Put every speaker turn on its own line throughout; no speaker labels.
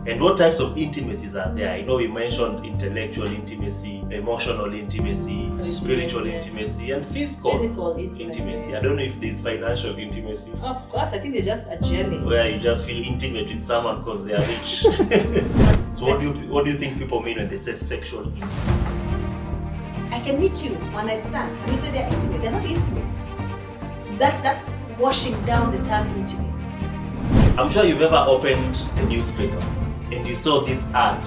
And what types of intimacies are there? I know we mentioned intellectual intimacy, emotional intimacy, spiritual intimacy, and physical intimacy. I don't know if there's financial intimacy.
Of course, I think they're just a journey.
Where you just feel intimate with someone because they are rich. So what do you think people mean when they say sexual intimacy?
I can meet you one night stands and you say they're intimate. They're not intimate. That's washing down the term intimate.
I'm sure you've ever opened the newspaper and you saw this ad,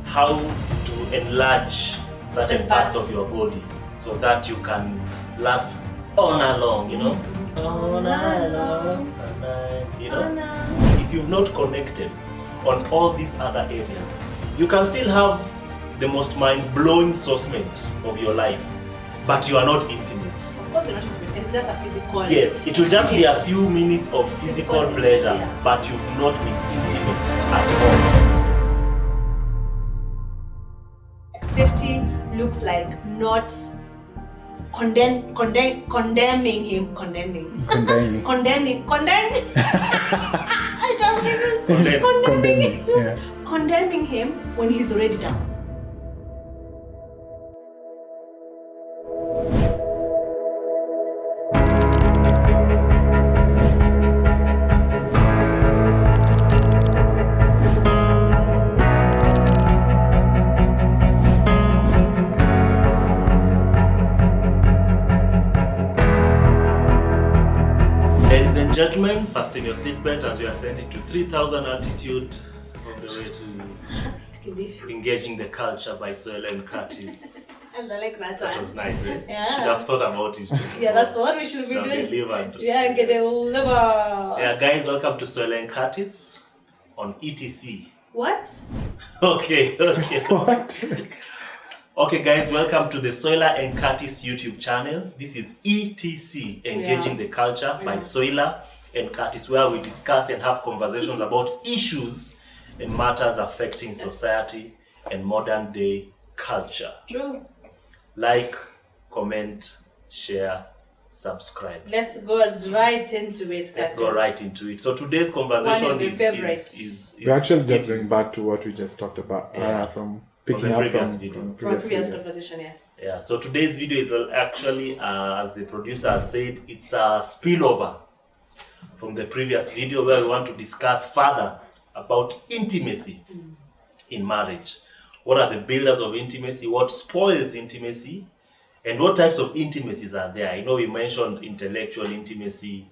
how to enlarge certain parts of your body so that you can last all night long, you know? All night long, you know? If you've not connected on all these other areas, you can still have the most mind-blowing sourcemate of your life, but you are not intimate.
Of course you're not intimate, it's just a physical.
Yes, it will just be a few minutes of physical pleasure, but you've not been intimate at all.
Safety looks like not condemning him. Condemning him when he's already down.
Gentlemen, fasten your seatbelt as we are sending to 3,000 altitude on the way to Engaging the Culture by Soila and Curtis.
And I like that.
That was nice, eh?
Yeah.
Should have thought about it.
Yeah, that's what we should be doing. Yeah, get a liver.
Yeah, guys, welcome to Soila and Curtis on ETC.
What?
Okay.
What?
Okay, guys, welcome to the Soila and Curtis YouTube channel. This is ETC, Engaging the Culture by Soila and Curtis, where we discuss and have conversations about issues and matters affecting society and modern day culture.
True.
Like, comment, share, subscribe.
Let's go right into it.
Let's go right into it. So today's conversation is
we're actually just going back to what we just talked about from picking up from
previous conversation, yes.
Yeah, so today's video is actually, as the producer said, it's a spillover from the previous video where we want to discuss further about intimacy in marriage. What are the builders of intimacy? What spoils intimacy? And what types of intimacies are there? I know we mentioned intellectual intimacy,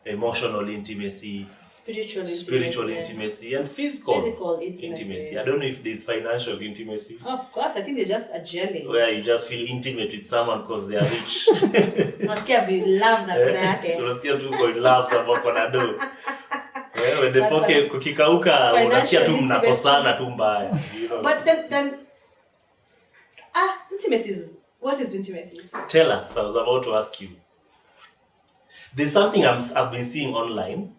emotional intimacy, spiritual intimacy, and physical intimacy. I don't know if there's financial intimacy.
Of course, I think they're just a journey.
Where you just feel intimate with someone because they are rich.
Unasikia love na pesa yake.
Unasikia tu kwa love sababu kuna do. When the poke kukikauka unasikia tu mnakosana tu mbaya.
But then intimacy is, what is intimacy?
Tell us, I was about to ask you. There's something I've been seeing online.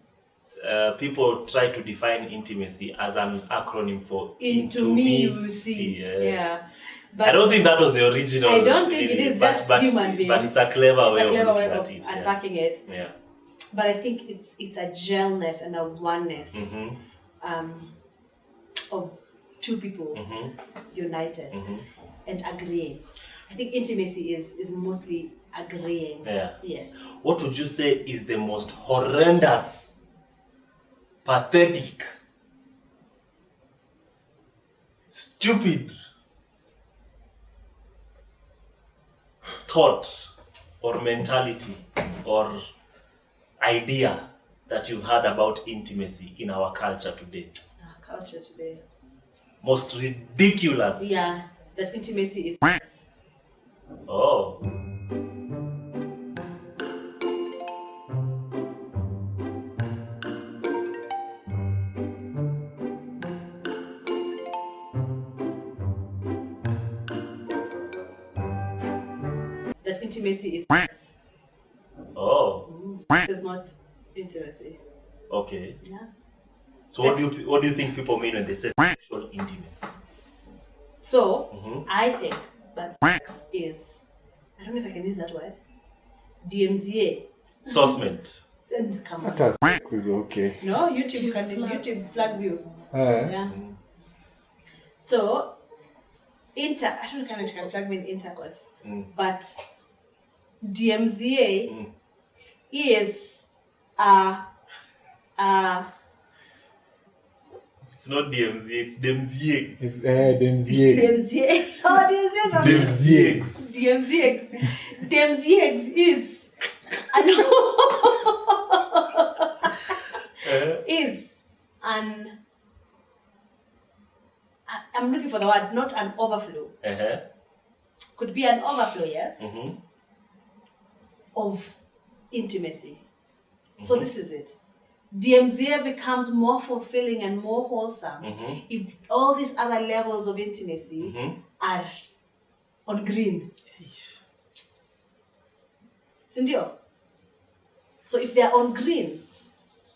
People try to define intimacy as an acronym for
into me you see. Yeah.
But I don't think that was the original.
I don't think it is just human being.
But it's a clever way of
unpacking it.
Yeah.
But I think it's a gelness and a oneness of two people united and agreeing. I think intimacy is mostly agreeing.
Yeah.
Yes.
What would you say is the most horrendous, pathetic, stupid thought or mentality or idea that you've heard about intimacy in our culture today? Most ridiculous.
Yeah, that intimacy is sex.
Oh.
That intimacy is sex.
Oh.
Sex is not intimacy.
Okay.
Yeah.
So what do you think people mean when they say sexual intimacy?
So I think that sex is, I don't know if I can use that word, DMZA.
Sourcement.
Come on.
That sex is okay.
No, YouTube flags you. Yeah. So, I don't know if I can flag in intercourse, but DMZA is
It's not DMZ, it's DMZX.
It's DMZX.
DMZA. Oh,
DMZX.
DMZX is is an. I'm looking for the word, not an overflow. Could be an overflow, yes, of intimacy. So this is it. DMZA becomes more fulfilling and more wholesome if all these other levels of intimacy are on green. Sindio? So if they're on green,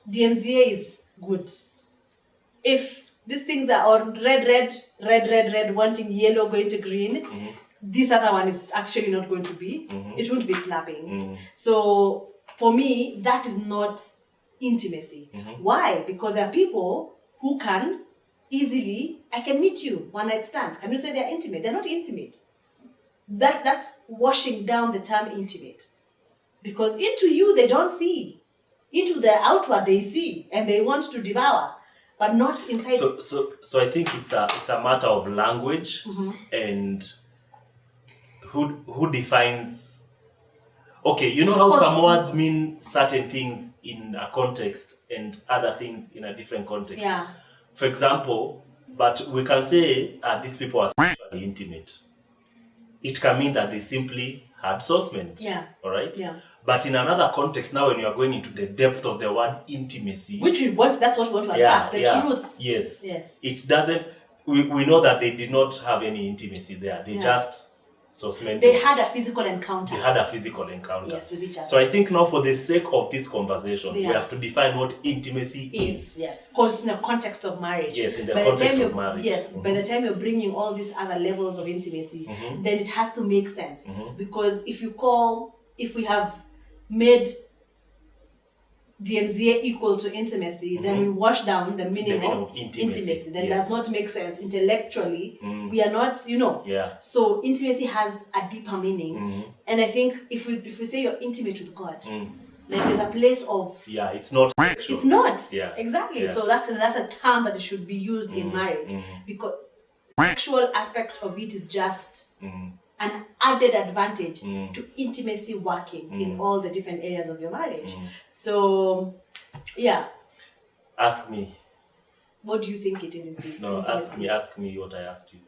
DMZA is good. If these things are on red, wanting yellow, going to green, this other one is actually not going to be. It won't be slapping. So for me, that is not intimacy. Why? Because there are people who can easily, I can meet you, one night stands. Can you say they're intimate? They're not intimate. That's washing down the term intimate. Because into you they don't see. Into the outward they see and they want to devour, but not inside.
So I think it's a matter of language and who defines. Okay, you know how some words mean certain things in a context and other things in a different context.
Yeah.
For example, but we can say these people are sexually intimate. It can mean that they simply had sourcement.
Yeah.
All right.
Yeah.
But in another context, now when you are going into the depth of the word intimacy,
which we want, that's what we want to unpack. The truth.
Yes.
Yes.
It doesn't. We know that they did not have any intimacy there. They just sourcement.
They had a physical encounter.
Yes,
with each other.
So I think now, for the sake of this conversation, we have to define what intimacy is.
Yes, because in the context of marriage.
Yes, in the context of marriage.
Yes, by the time you're bringing all these other levels of intimacy, then it has to make sense. Because if we have made DMZA equal to intimacy, then we wash down the meaning of intimacy. Then it does not make sense intellectually. We are not,
Yeah.
So intimacy has a deeper meaning, and I think if we say you're intimate with God, like there's a place of
it's not sexual.
It's not.
Yeah.
Exactly.
Yeah.
So that's a term that should be used in marriage, because the sexual aspect of it is just an added advantage to intimacy working in all the different areas of your marriage. So, yeah.
Ask me.
What do you think it is?
No,
intimacy
ask me what I asked you.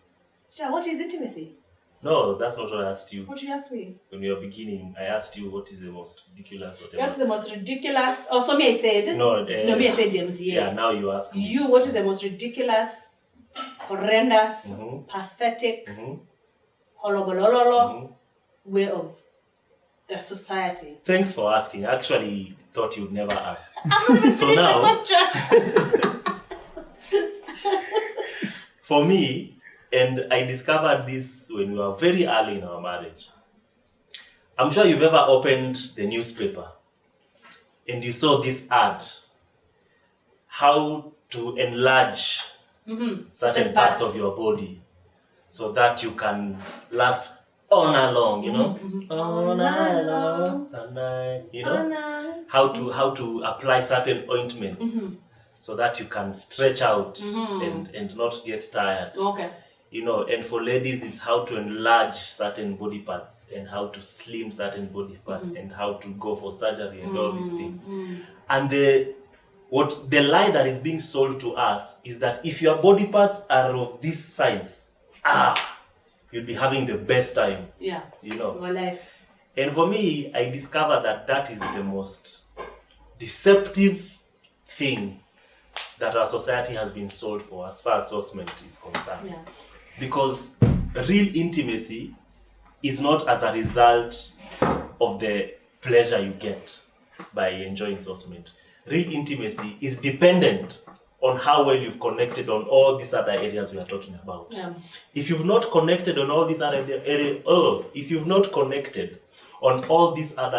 Sure, what is intimacy?
No, that's not what I asked you.
What did you ask me?
When we were beginning, I asked you what is the most ridiculous whatever.
What's the most ridiculous? Oh, so me I said.
No,
me I said DMZA.
Yeah, now you ask me.
You, what is the most ridiculous, horrendous, pathetic, holobolololo way of the society?
Thanks for asking. I actually thought you'd never ask.
I'm going to
So
finish
now-
the question.
For me, and I discovered this when we were very early in our marriage. I'm sure you've ever opened the newspaper and you saw this ad, how to enlarge certain parts of your body so that you can last all night long, all night long, all night, how to apply certain ointments so that you can stretch out and not get tired.
Okay.
And for ladies, it's how to enlarge certain body parts and how to slim certain body parts and how to go for surgery and all these things. And the lie that is being sold to us is that if your body parts are of this size, you'll be having the best time.
Yeah. Your life.
And for me, I discovered that is the most deceptive thing that our society has been sold for as far as sourcement is concerned.
Yeah.
Because real intimacy is not as a result of the pleasure you get by enjoying sourcement. Real intimacy is dependent on how well you've connected on all these other areas we are talking about.
Yeah.
If you've not connected on all these other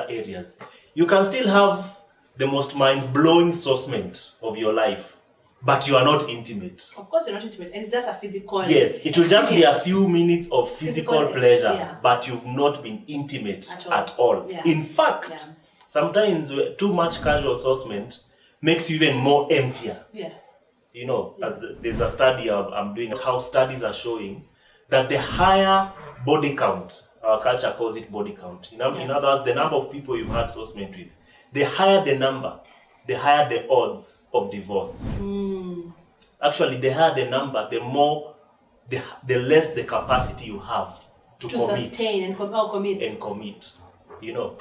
areas, you can still have the most mind-blowing sourcement of your life. but you are not intimate.
Of course, you're not intimate, and it's just a physical.
Yes, it will just be a
experience.
few minutes of physical pleasure,
yeah.
but you've not been intimate
At all.
at all.
Yeah.
In fact,
Yeah.
sometimes too much casual sourcement makes you even more emptier.
Yes.
You know, as there's a study I'm doing, how studies are showing that the higher body count, our culture calls it body count. In other words, the number of people you've had sourcement with, the higher the number, the higher the odds of divorce. Actually, the higher the number, the more, the less the capacity you have to commit.
Sustain and
commit. You know.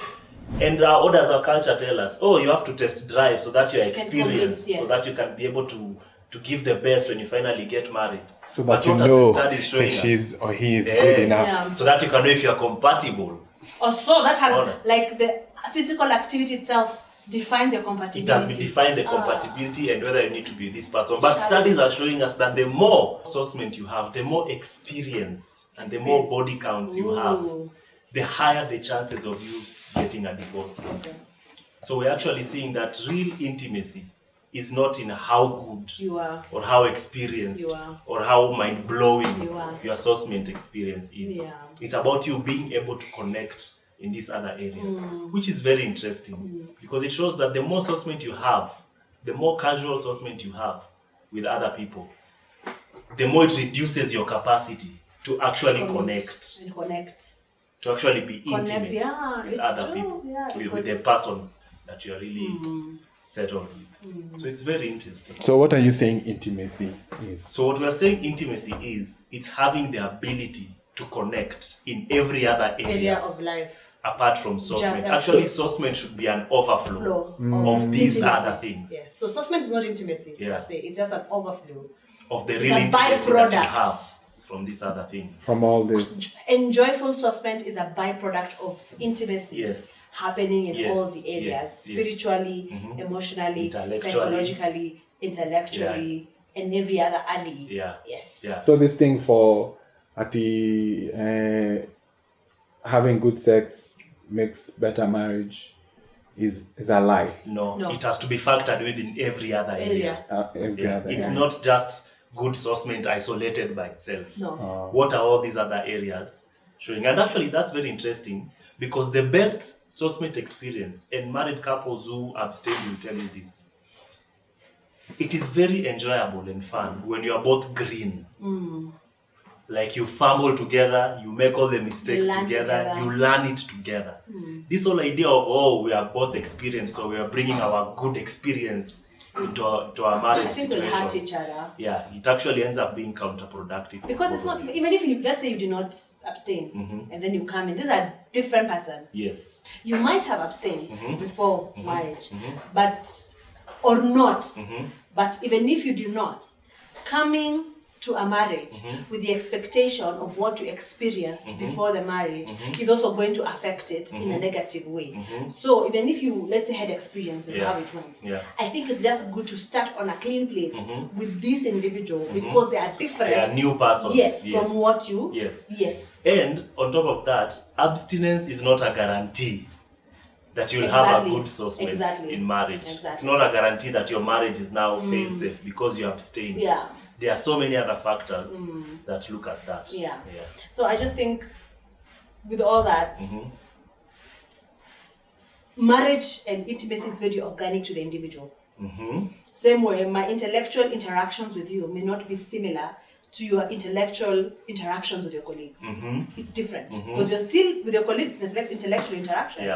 And what does our culture tell us? Oh, you have to test drive so that you're experienced,
yes.
so that you can be able to give the best when you finally get married.
So that
But
you
what does
know
the study showing
if
us?
she's or he is good enough.
Yeah.
So that you can know if you're compatible.
Also, that has
Honor.
like the physical activity itself defines your compatibility.
It has been defined the compatibility and whether you need to be this person. But studies are showing us that the more sourcement you have, the more experience and the more body counts you have, the higher the chances of you getting a divorce.
Okay.
So we're actually seeing that real intimacy is not in how good
You are.
or how experienced
You are.
or how mind-blowing
You are.
your sourcement experience is.
Yeah.
It's about you being able to connect in these other areas, which is very interesting because it shows that the more sourcement you have, the more casual sourcement you have with other people, the more it reduces your capacity to actually connect, to actually be intimate with other people, with the person that you're really settled with. So it's very interesting.
So what are you saying intimacy is?
So what we're saying intimacy is, it's having the ability to connect in every other
Area of life.
apart from sourcement.
Yeah,
Actually,
yes.
sourcement should be an overflow
Flow
of these
intimacy.
other things.
Yes. So sourcement is not intimacy.
Yeah.
Per se. It's just an overflow.
Of the
It's
real
a
intimacy that you
byproduct.
have from these other things.
From all this.
And joyful sourcement is a byproduct of intimacy.
Yes.
Happening in
Yes,
all the areas,
yes, yes.
spiritually, emotionally,
Intellectually.
psychologically, intellectually, and every other alley.
Yeah.
Yes.
Yeah.
So this thing for at the having good sex makes better marriage is a lie.
No, it has to be factored within every other area.
Every
Yeah.
other
It's
area.
not just good sourcement isolated by itself.
No.
What are all these other areas showing? And actually, that's very interesting because the best sourcement experience, and married couples who abstain will tell you this, it is very enjoyable and fun when you are both green. Like you fumble together, you make all the mistakes
You learn
together,
together.
you learn it together. This whole idea of, oh, we are both experienced, so we are bringing our good experience into our marriage
I think we'll hurt
situation.
each other.
Yeah, it actually ends up being counterproductive.
Because it's not, even if you, let's say you do not abstain, and then you come in, this is a different person.
Yes.
You might have abstained before marriage, but, or not. But even if you do not, coming to a marriage with the expectation of what you experienced before the marriage is also going to affect it in a negative way. So even if you, let's say, had experiences how it went, I think it's just good to start on a clean plate with this individual because they are different.
They are new persons.
Yes, from what you.
Yes.
Yes.
And on top of that, abstinence is not a guarantee that you'll have a good sourcement in marriage. It's not a guarantee that your marriage is now fail-safe because you abstain.
Yeah.
There are so many other factors that look at that.
Yeah. So I just think with all that, marriage and intimacy is very organic to the individual. Same way, my intellectual interactions with you may not be similar to your intellectual interactions with your colleagues. It's different because you're still with your colleagues, it's like intellectual interaction.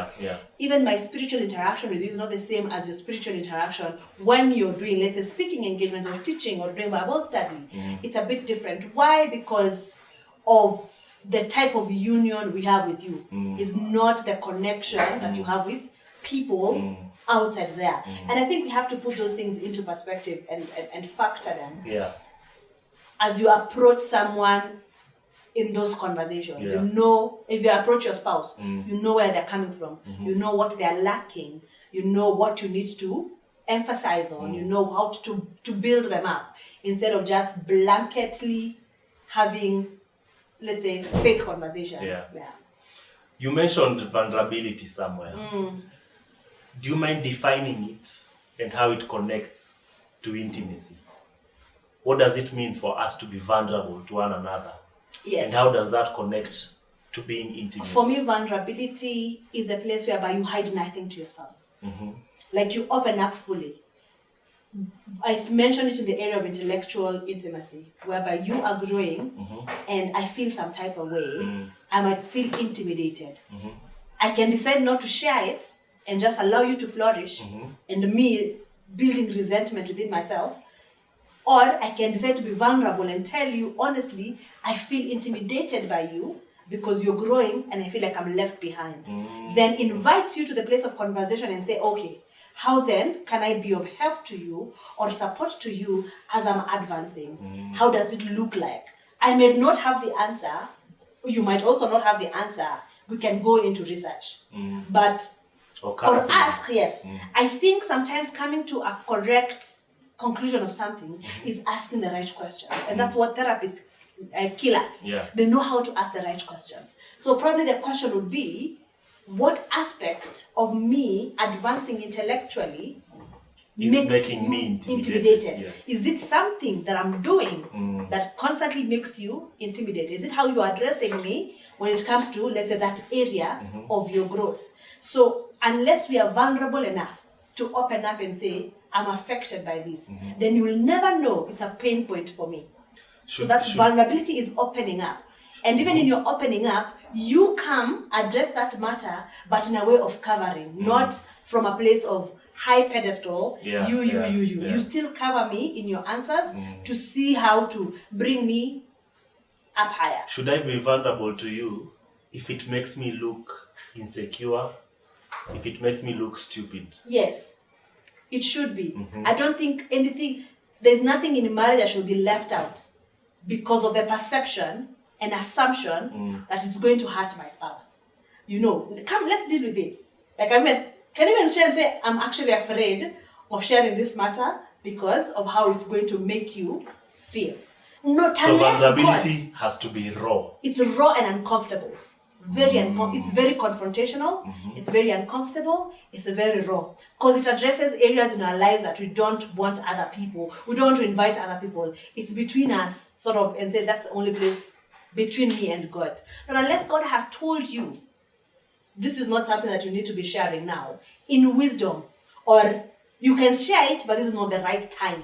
Even my spiritual interaction with you is not the same as your spiritual interaction when you're doing, let's say, speaking engagements or teaching or doing Bible study. It's a bit different. Why? Because of the type of union we have with you is not the connection that you have with people outside there. And I think we have to put those things into perspective and factor them. As you approach someone in those conversations, you know, if you approach your spouse, you know where they're coming from, you know what they're lacking, you know what you need to emphasize on, you know how to build them up instead of just blanketly having, let's say, faith conversation. You
mentioned vulnerability somewhere. Do you mind defining it and how it connects to intimacy? what does it mean for us to be vulnerable to one another?
Yes.
And how does that connect to being intimate?
For me, vulnerability is a place whereby you hide nothing to your spouse. Like you open up fully. I mentioned it in the area of intellectual intimacy, whereby you are growing and I feel some type of way. I might feel intimidated. I can decide not to share it and just allow you to flourish and me building resentment within myself. Or I can decide to be vulnerable and tell you, honestly, I feel intimidated by you because you're growing and I feel like I'm left behind. Then invites you to the place of conversation and say, okay, how then can I be of help to you or support to you as I'm advancing? How does it look like? I may not have the answer. You might also not have the answer. We can go into research. But, or ask, yes. I think sometimes coming to a correct conclusion of something is asking the right questions. And that's what therapists kill at. They know how to ask the right questions. So probably the question would be, what aspect of me advancing intellectually
is
makes
making
you
me intimidated? Yes.
Is it something that I'm doing that constantly makes you intimidated? Is it how you're addressing me when it comes to, let's say, that area of your growth? So unless we are vulnerable enough to open up and say, I'm affected by this, then you will never know it's a pain point for me. So that vulnerability is opening up. And even in your opening up, you come address that matter, but in a way of covering, not from a place of high pedestal. You still cover me in your answers to see how to bring me up higher.
Should I be vulnerable to you if it makes me look insecure, if it makes me look stupid?
Yes, it should be. I don't think there's nothing in marriage that should be left out because of the perception and assumption that it's going to hurt my spouse. Come, let's deal with it. Like, can you even share and say, I'm actually afraid of sharing this matter because of how it's going to make you feel.
So vulnerability has to be raw.
It's raw and uncomfortable. It's very confrontational. It's very uncomfortable. It's very raw. Because it addresses areas in our lives that we don't want other people. We don't want to invite other people. It's between us, sort of, and say that's the only place between me and God. But unless God has told you, this is not something that you need to be sharing now, in wisdom, or you can share it, but this is not the right time.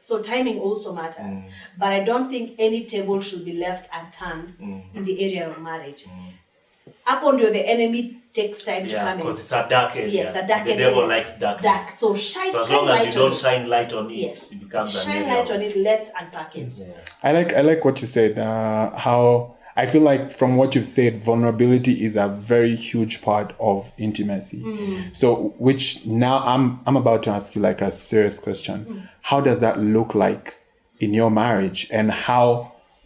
So timing also matters. But I don't think any table should be left unturned in the area of marriage. Upon the enemy takes time to come in.
Because it's a dark area.
Yes, a dark area.
The devil likes darkness.
Dark. So
as long as you don't shine light on it, it becomes an area.
Shine light on it, let's unpack it.
I like what you said, how I feel like from what you've said, vulnerability is a very huge part of intimacy. So which now I'm about to ask you like a serious question. How does that look like in your marriage, and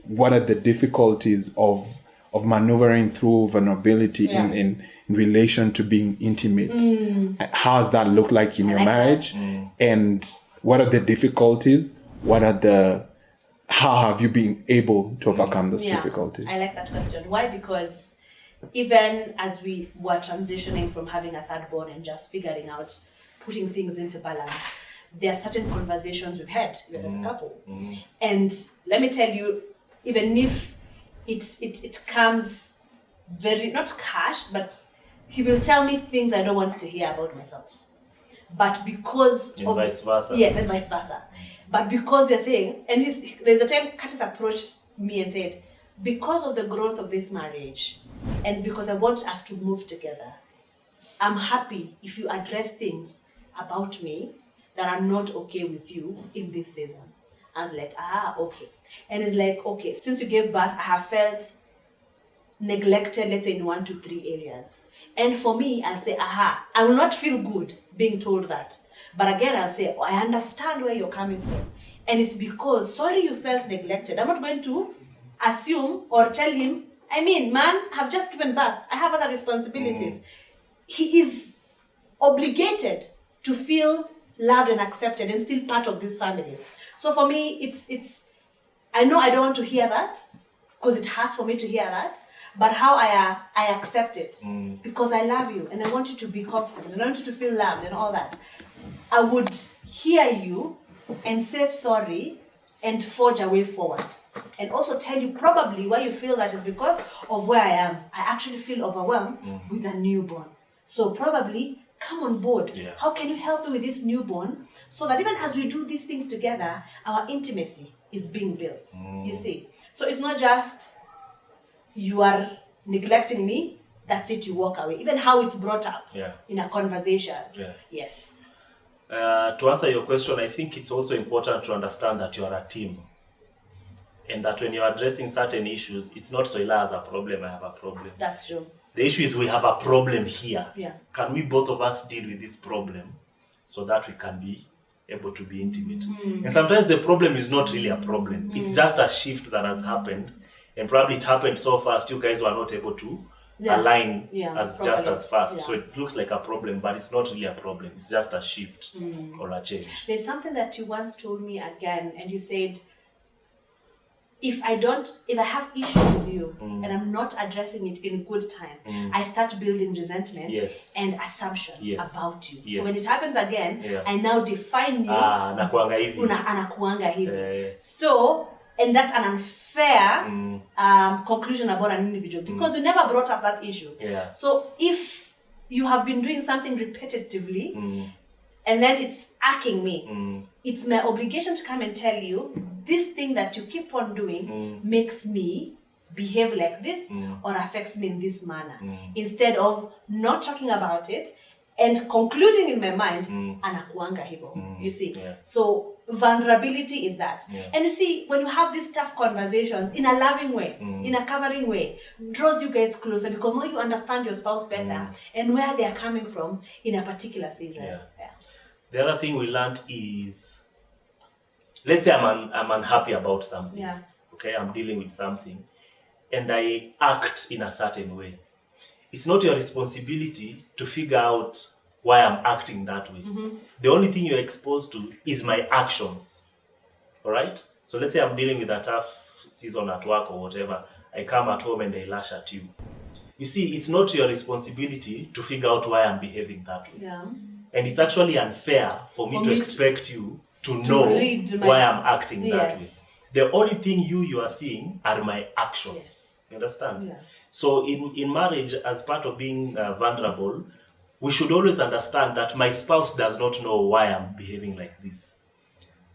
what are the difficulties of maneuvering through vulnerability in relation to being intimate? How does that look like in your marriage? And what are the difficulties? How have you been able to overcome those difficulties?
I like that question. Why? Because even as we were transitioning from having a third born and just figuring out, putting things into balance, there are certain conversations we've had as a couple. And let me tell you, even if it comes very, not harsh, but he will tell me things I don't want to hear about myself. But because
and vice versa.
Yes, and vice versa. But because we're saying, and there's a time Curtis approached me and said, because of the growth of this marriage, and because I want us to move together, I'm happy if you address things about me that are not okay with you in this season. I was like, okay. And it's like, okay, since you gave birth, I have felt neglected, let's say in 1 to 3 areas. And for me, I'll say, I will not feel good being told that. But again, I'll say, I understand where you're coming from. And it's because, sorry you felt neglected. I'm not going to assume or tell him, man, I've just given birth. I have other responsibilities. He is obligated to feel loved and accepted and still part of this family. So for me, it's I know I don't want to hear that because it hurts for me to hear that, but how I accept it because I love you and I want you to be comfortable and I want you to feel loved and all that. I would hear you and say sorry and forge a way forward. And also tell you probably why you feel that is because of where I am. I actually feel overwhelmed with a newborn. So probably come on board.
Yeah.
How can you help me with this newborn so that even as we do these things together, our intimacy is being built? You see? So it's not just you are neglecting me, that's it, you walk away. Even how it's brought up in a conversation.
Yeah.
Yes.
To answer your question, I think it's also important to understand that you are a team. And that when you're addressing certain issues, it's not Soila has a problem, I have a problem.
That's true.
The issue is we have a problem here.
Yeah.
Can we both of us deal with this problem so that we can be able to be intimate? And sometimes the problem is not really a problem. It's just a shift that has happened. And probably it happened so fast, you guys were not able to align just as fast.
Yeah.
So it looks like a problem, but it's not really a problem. It's just a shift or a change.
There's something that you once told me again, and you said, if I have issues with you and I'm not addressing it in good time, I start building resentment and assumptions about you.
Yes.
So when it happens again, I now define you.
Nakuanga hivi.
Anakuanga hivi. So, and that's an unfair conclusion about an individual because you never brought up that issue.
Yeah.
So if you have been doing something repetitively, and then it's irking me, it's my obligation to come and tell you, this thing that you keep on doing makes me behave like this or affects me in this manner. Instead of not talking about it and concluding in my mind, anakuanga hivo. You see?
Yeah.
So vulnerability is that.
Yeah.
And you see, when you have these tough conversations in a loving way, in a covering way, draws you guys closer because now you understand your spouse better and where they are coming from in a particular season.
Yeah. The other thing we learned is, let's say I'm unhappy about something.
Yeah.
Okay, I'm dealing with something, and I act in a certain way. It's not your responsibility to figure out why I'm acting that way. The only thing you're exposed to is my actions. All right? So let's say I'm dealing with a tough season at work or whatever. I come at home and I lash at you. You see, it's not your responsibility to figure out why I'm behaving that way.
Yeah.
And it's actually unfair for me to expect you to know why I'm acting that way. The only thing you are seeing are my actions.
Yes.
You understand?
Yeah.
So in marriage, as part of being vulnerable, we should always understand that my spouse does not know why I'm behaving like this.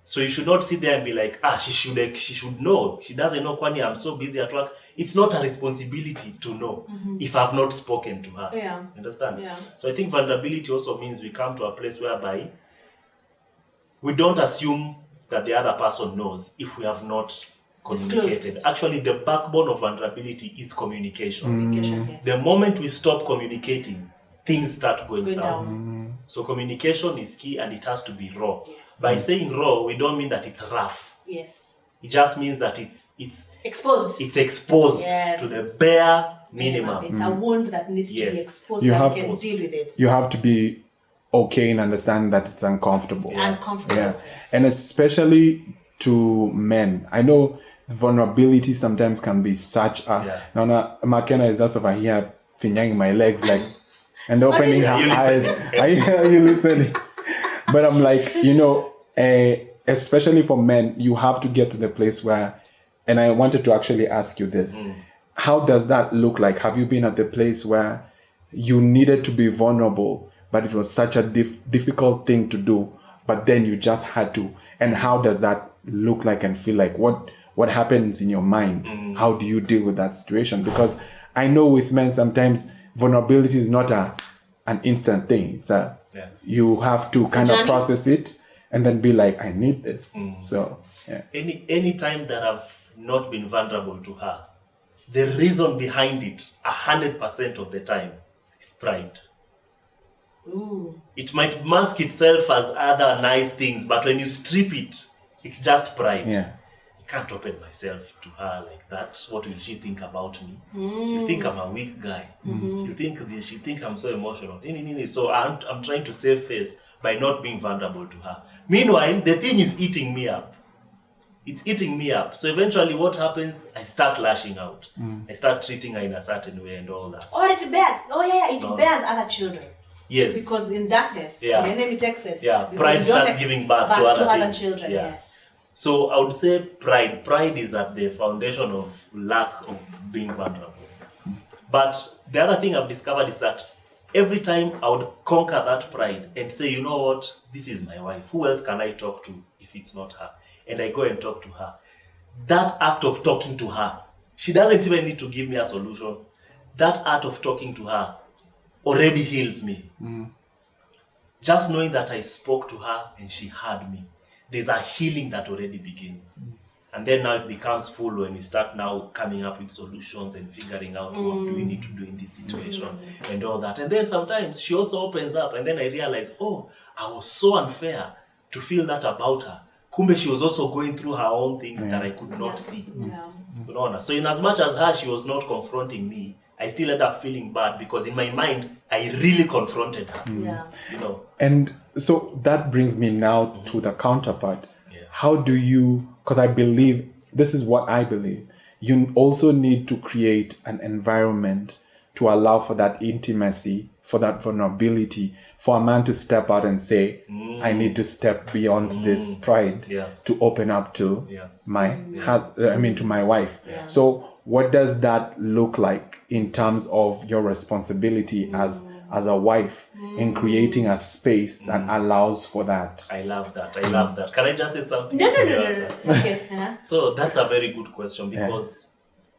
So you should not sit there and be like, she should know. She doesn't know, kwani I'm so busy at work. It's not her responsibility to know if I've not spoken to her.
Yeah.
Understand?
Yeah.
So I think vulnerability also means we come to a place whereby we don't assume that the other person knows if we have not communicated.
Disclosed.
Actually, the backbone of vulnerability is communication.
Communication, yes.
The moment we stop communicating, things start going south.
down.
So communication is key and it has to be raw.
Yes.
By saying raw, we don't mean that it's rough.
Yes.
It just means that it's
Exposed.
it's exposed
Yes.
to the bare minimum.
It's a wound that needs to be
Yes.
exposed
You
so
have-
that you can deal with it.
You have to be okay in understanding that it's uncomfortable.
Uncomfortable.
Yeah. And especially to men. I know vulnerability sometimes can be such a... Now, McKenna is just over here finyang my legs like and opening her
You
eyes.
listening?
I hear you listening. But I'm like, especially for men, you have to get to the place where, and I wanted to actually ask you this. How does that look like? Have you been at the place where you needed to be vulnerable, but it was such a difficult thing to do, but then you just had to? And how does that look like and feel like? What happens in your mind? How do you deal with that situation? Because I know with men, sometimes vulnerability is not an instant thing. It's you have to kind of process it and then be like, I need this. So, yeah.
Any time that I've not been vulnerable to her, the reason behind it, 100% of the time, is pride.
Ooh.
It might mask itself as other nice things, but when you strip it, it's just pride.
Yeah.
I can't open myself to her like that. What will she think about me? She'll think I'm a weak guy. She'll think I'm so emotional. So I'm trying to save face by not being vulnerable to her. Meanwhile, the thing is eating me up. It's eating me up. So eventually what happens, I start lashing out. I start treating her in a certain way and all that.
Or it bears. It bears other children.
Yes.
Because in darkness, the enemy takes it.
Yeah,
Because
pride
you don't
starts giving birth to other things.
children.
Yeah.
Yes.
So I would say pride. Pride is at the foundation of lack of being vulnerable. But the other thing I've discovered is that every time I would conquer that pride and say, you know what, this is my wife. Who else can I talk to if it's not her? And I go and talk to her. That act of talking to her, she doesn't even need to give me a solution. That act of talking to her already heals me. Just knowing that I spoke to her and she heard me, there's a healing that already begins. And then now it becomes full when we start now coming up with solutions and figuring out what do we need to do in this situation and all that. And then sometimes she also opens up and then I realize, oh, I was so unfair to feel that about her. Kumbe, she was also going through her own things that I could not see. So in as much as her, she was not confronting me, I still end up feeling bad because in my mind, I really confronted her. You know.
And so that brings me now to the counterpart. How do you, because I believe, this is what I believe, you also need to create an environment to allow for that intimacy, for that vulnerability, for a man to step out and say, I need to step beyond this pride to open up to to my wife. So what does that look like in terms of your responsibility as a wife in creating a space that allows for that?
I love that. Can I just say something?
No. Okay.
So that's a very good question because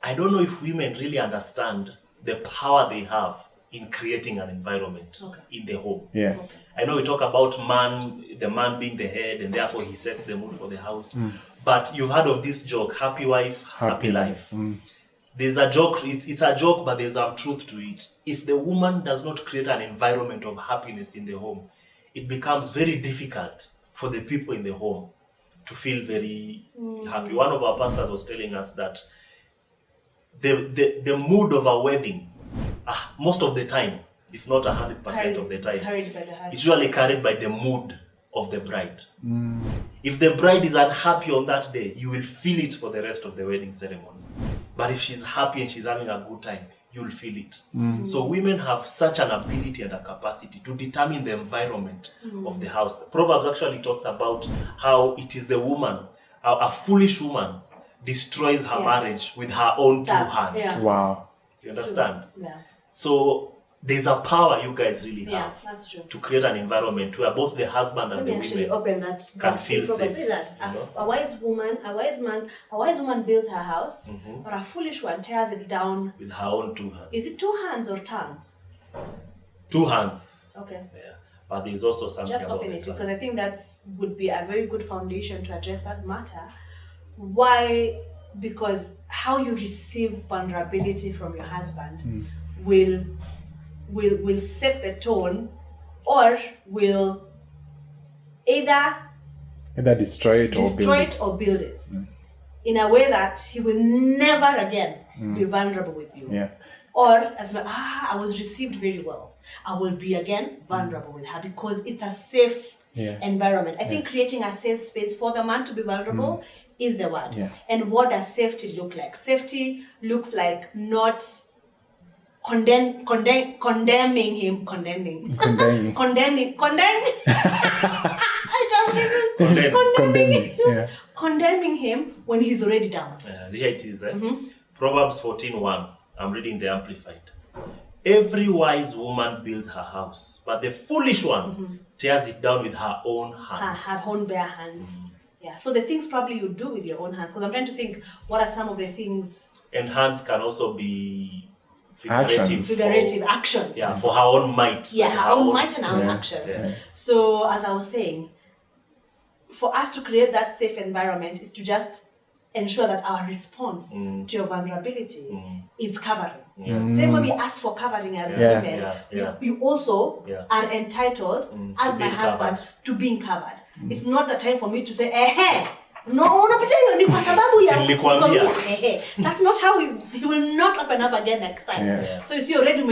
I don't know if women really understand the power they have in creating an environment in the home. I know we talk about the man being the head and therefore he sets the mood for the house. But you've heard of this joke, happy wife, happy life. There's a joke, it's a joke, but there's some truth to it. If the woman does not create an environment of happiness in the home, it becomes very difficult for the people in the home to feel very happy. One of our pastors was telling us that the mood of a wedding, most of the time, if not 100% of the time, it's usually carried by the mood of the bride. If the bride is unhappy on that day, you will feel it for the rest of the wedding ceremony. But if she's happy and she's having a good time, you'll feel it. So women have such an ability and a capacity to determine the environment of the house. The Proverbs actually talks about how it is the woman, a foolish woman, destroys her marriage with her own two hands.
Wow.
You understand? So there's a power you guys really have
that's true.
to create an environment where both the husband and the women
open that
can feel safe.
A wise woman builds her house, but a foolish one tears it down
with her own two hands.
Is it 2 hands or tongue?
2 hands.
Okay.
Yeah. But there's also something
Just
about
open it
the tongue.
because I think that would be a very good foundation to address that matter. Why? Because how you receive vulnerability from your husband will set the tone, or will either
destroy it
or build it in a way that he will never again be vulnerable with you. Or as well, I was received very well, I will be again vulnerable with her because it's a safe environment. I think creating a safe space for the man to be vulnerable is the word. And what does safety look like? Safety looks like not condemning him. Condemning. Condemning him when he's already down.
Here it is. Proverbs 14:1. I'm reading the Amplified. Every wise woman builds her house, but the foolish one tears it down with her own hands.
Her own bare hands. So the things probably you do with your own hands. Because I'm trying to think, what are some of the things?
And hands can also be
figurative actions.
For her own might.
Her own might and her own actions. So as I was saying, for us to create that safe environment is to just ensure that our response to your vulnerability is covering. Same way we ask for covering as women, you also are entitled as my husband to being covered. It's not the time for me to say, no, that's not how he will not open up again next time. So you see already,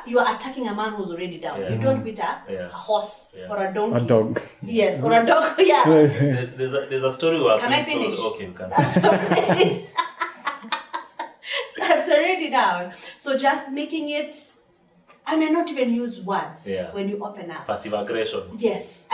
you are attacking a man who's already down. You don't beat a horse or a donkey.
A dog.
Yes, or a dog.
There's a story where
can I finish?
Okay, you can.
That's already down. So just making it, I may not even use words when you open up.
Passive aggression.
Yes,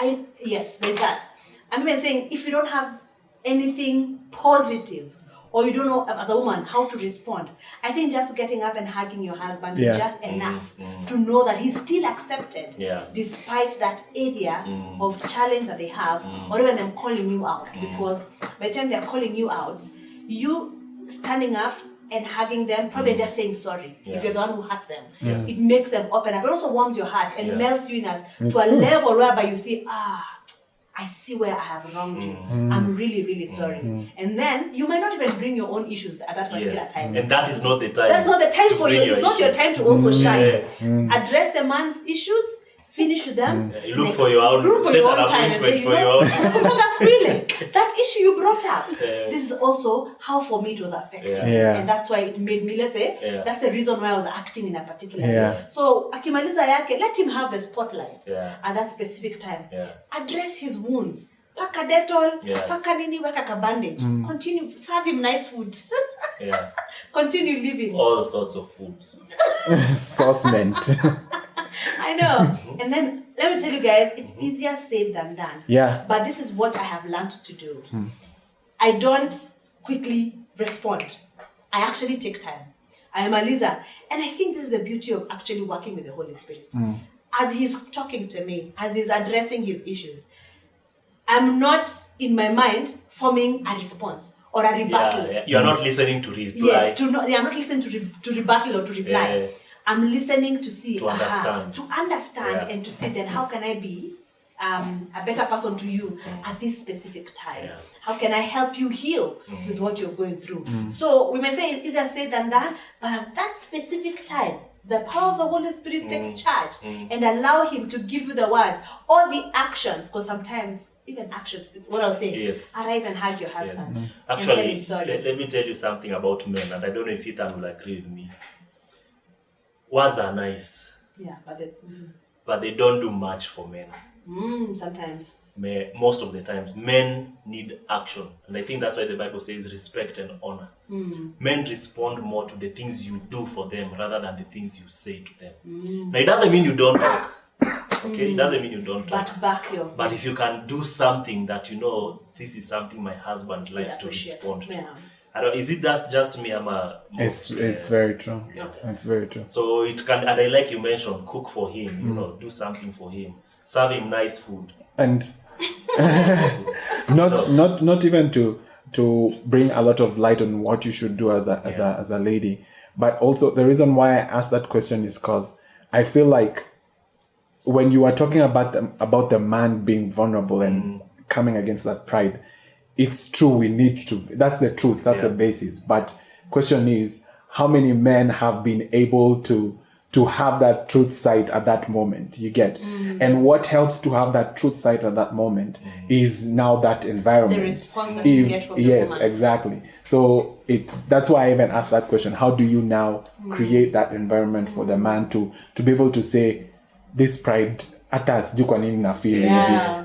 there's that. I'm even saying if you don't have anything positive, or you don't know as a woman how to respond, I think just getting up and hugging your husband is just enough to know that he's still accepted despite that area of challenge that they have, or even them calling you out. Because by the time they're calling you out, you standing up and hugging them, probably just saying sorry if you're the one who hurt them. It makes them open up. It also warms your heart and melts you in to a level whereby you see, I see where I have wronged you. I'm really, really sorry. And then you might not even bring your own issues at that particular time.
And that is not the time.
That's not the time for you. It's not your time to also shine. Address the man's issues, finish them.
Look for your own, set an appointment for your own.
That's really that issue you brought up. This is also how for me it was affected. And that's why it made me, let's say, that's the reason why I was acting in a particular way. So akimaliza yake, let him have the spotlight at that specific time. Address his wounds. Paka Dettol, paka nini, weka ka bandage. Continue, serve him nice food. Continue living.
All sorts of foods.
Sauce meant.
I know. And then let me tell you guys, it's easier said than done. But this is what I have learned to do. I don't quickly respond. I actually take time. I am a leader. And I think this is the beauty of actually working with the Holy Spirit. As he's talking to me, as he's addressing his issues, I'm not in my mind forming a response or a rebuttal.
You are not listening to reply.
Yes, I'm not listening to rebuttal or to reply. I'm listening to see,
to understand,
and to see then how can I be a better person to you at this specific time. How can I help you heal with what you're going through? So we may say it's easier said than done, but at that specific time, the power of the Holy Spirit takes charge and allow him to give you the words or the actions, because sometimes even actions, it's what I was saying. Arise and hug your husband.
Actually, let me tell you something about men, and I don't know if Ethan will agree with me. Words are nice. But they don't do much for men.
Sometimes.
Most of the times, men need action. And I think that's why the Bible says respect and honor. Men respond more to the things you do for them rather than the things you say to them. Now, it doesn't mean you don't talk. Okay? It doesn't mean you don't talk. But if you can do something that you know, this is something my husband likes to respond to. I don't, is it just me?
It's very true. It's very true.
So it can, and I like you mentioned, cook for him. You know, do something for him. Serve him nice food.
And not even to bring a lot of light on what you should do as a lady, but also the reason why I asked that question is because I feel like when you are talking about the man being vulnerable and coming against that pride, it's true, we need to. That's the truth. That's the basis. But question is, how many men have been able to have that truth sight at that moment? You get, and what helps to have that truth sight at that moment is now that environment.
The response that you get from the woman.
Exactly. So that's why I even asked that question. How do you now create that environment for the man to be able to say, this pride?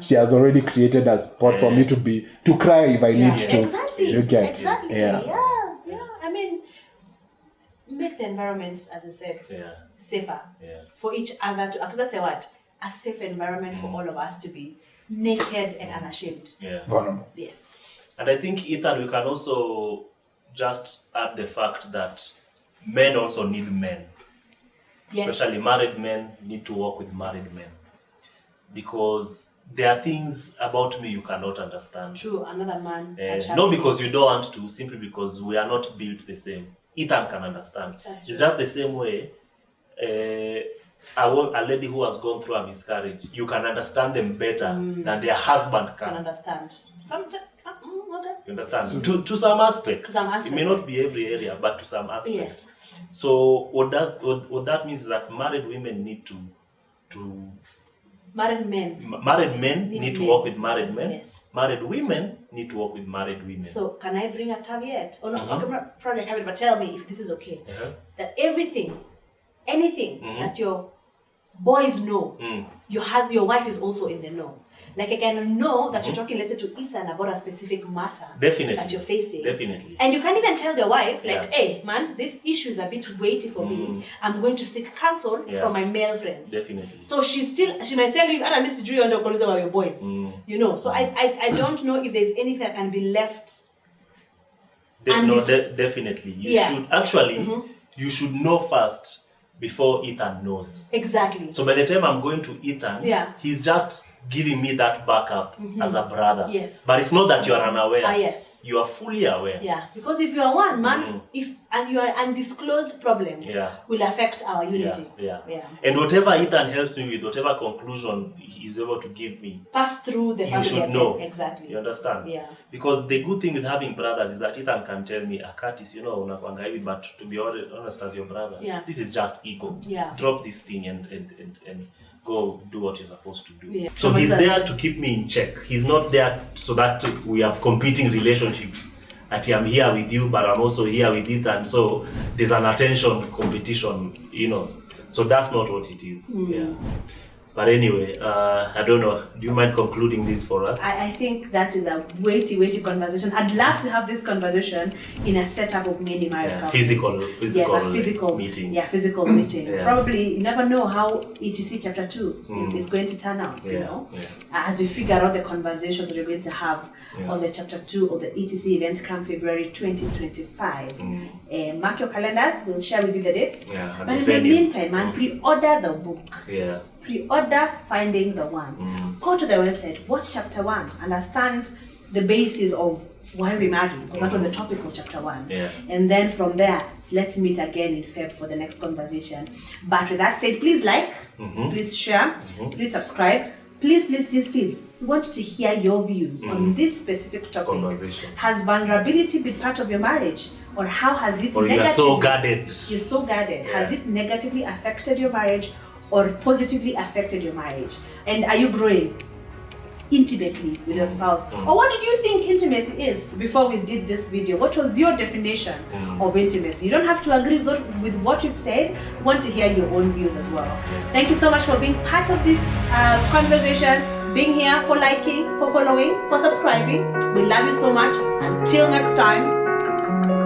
She has already created a spot for me to cry if I need to.
Exactly.
You get.
Exactly. I mean, make the environment, as I said, safer for each other. That's a word. A safe environment for all of us to be naked and unashamed.
Vulnerable.
Yes.
And I think, Ethan, we can also just add the fact that men also need men. Especially married men need to work with married men. Because there are things about me you cannot understand.
True, another man.
Not because you don't want to, simply because we are not built the same. Ethan can understand. It's just the same way a lady who has gone through a miscarriage, you can understand them better than their husband can.
Understand.
You understand? To some aspect. It may not be every area, but to some aspect.
Yes.
So what that means is that married women need to
married men
need to work with married men.
Yes.
Married women need to work with married women.
So can I bring a caveat? Or not probably a caveat, but tell me if this is okay. That anything that your boys know, your wife is also in the know. Like I can know that you're talking, let's say, to Ethan about a specific matter
Definitely.
that you're facing.
Definitely.
And you can even tell the wife, like,
Yeah.
hey, man, this issue is a bit weighty for me. I'm going to seek counsel from my male friends.
Definitely.
So she might tell you, and I miss you on the calls about your boys. You know, so I don't know if there's anything that can be left.
Definitely. You should actually, you should know first before Ethan knows.
Exactly.
So by the time I'm going to Ethan, he's just giving me that backup as a brother.
Yes.
But it's not that you are unaware.
Yes.
You are fully aware.
Yeah. Because if you are one man, and your undisclosed problems will affect our unity.
Yeah. And whatever Ethan helps me with, whatever conclusion he is able to give me,
pass through the family.
You should know.
Exactly.
You understand?
Yeah.
Because the good thing with having brothers is that Ethan can tell me, Curtis, you know, unakwanga hivi, but to be honest as your brother, this is just ego.
Yeah.
Drop this thing and go do what you're supposed to do.
Yeah.
So he's there to keep me in check. He's not there so that we have competing relationships. I'm here with you, but I'm also here with Ethan. So there's an attention competition, you know. So that's not what it is. Yeah. But anyway, I don't know. Do you mind concluding this for us?
I think that is a weighty conversation. I'd love to have this conversation in a setup of many married couples.
Physical
meeting.
meeting.
Physical meeting. Probably you never know how ETC chapter 2 is going to turn out, you know. As we figure out the conversations that we're going to have on the chapter 2 of the ETC event come February 2025. Mark your calendars, we'll share with you the dates. But in the meantime, man, pre-order the book. Pre-order Finding the One. Go to the website, watch chapter 1, understand the basis of why we married, because that was the topic of chapter 1. And then from there, let's meet again in Feb for the next conversation. But with that said, please like, please share, please subscribe. Please. We want to hear your views on this specific topic. Has vulnerability been part of your marriage? Or how has it
you are so guarded.
You're so guarded. Has it negatively affected your marriage or positively affected your marriage? And are you growing intimately with your spouse? Or what did you think intimacy is before we did this video? What was your definition of intimacy? You don't have to agree with what you've said. We want to hear your own views as well. Thank you so much for being part of this conversation, being here, for liking, for following, for subscribing. We love you so much. Until next time.